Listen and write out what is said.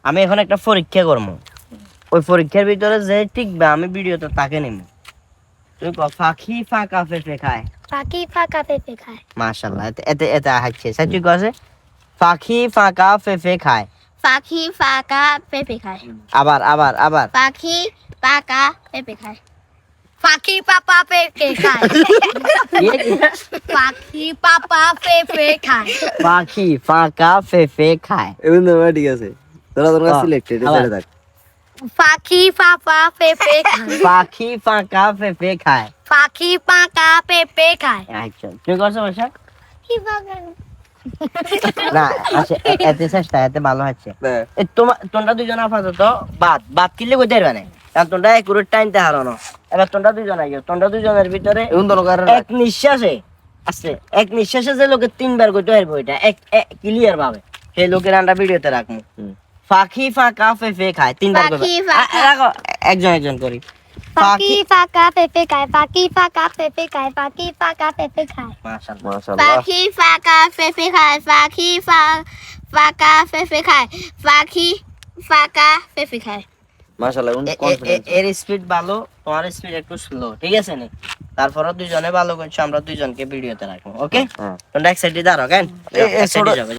আমি এখন একটা পরীক্ষা করব, ওই পরীক্ষার ভিতরে যে টিকবে আমি ভিডিওতে তাকে নেব। তুই ক পাখি ফাঁকা পেঁপে খায়। পাখি ফাঁকা পেঁপে খায়। মাশাআল্লাহ, এতে এতে হাইছে সাচি কছে পাখি ফাঁকা পেঁপে খায়। পাখি ফাঁকা পেঁপে খায়। আবার আবার আবার পাখি পাকা পেঁপে খায়। পাখি পাপা পেঁপে খায়। পাখি পাপা পেঁপে খায়। পাখি ফাঁকা পেঁপে খায়। এখন তো ঠিক আছে, তোরা তোর কাছে সিলেক্টেড ছেড়ে থাক। পাখি পাপা পেঁপে খায়। পাখি ফাঁকা পেঁপে খায়। পাখি পাকা পেঁপে খায়। আচ্ছা তুই করছ ভাষা কি বাগান? না আচ্ছা এতে চেষ্টা এতে ভালো হচ্ছে। হ্যাঁ। তোমরা দুজন আপাতত বাদ কিনলে কই দেবে না, কারণ তোমরা একুরেট টাইমতে হারানো। এবার তোমরা দুজন আইও, তোমরা দুজনের ভিতরে এখন তো লোকের এক নিঃশ্বাসে আছে, এক নিঃশ্বাসে যে লোকে তিনবার কইতে পারবো এটা এক ক্লিয়ার ভাবে, সেই লোকের আন্ডা ভিডিওতে রাখবো। পাখি ফাঁকা পেঁপে খায়, তিনবার পাখি কইবা। ফাঁকা- রাখো, একজন একজন করি। পাখি পাকা পেঁপে খায়। পাখি পাকা পেঁপে খায়। পাখি পাকা পেঁপে খায়। মাশাআল্লাহ। মাশাআল্লাহ। পাখি পাকা পেঁপে খায়। পাখি পাকা পেঁপে খায়। পাখি পাকা পেঁপে খায়। মাশাআল্লাহ, এখন কনফিডেন্স। এর স্পিড ভালো, তোমার স্পিড একটু স্লো, ঠিক আছে নি? তারপরে দুজনে ভালো করছো, আমরা দুজনকে ভিডিওতে রাখবো। ওকে, হ্যাঁ। তোমরা এক সাইডে দাঁড়াও কেন, এ এক সাইডে ছোট- যাবে।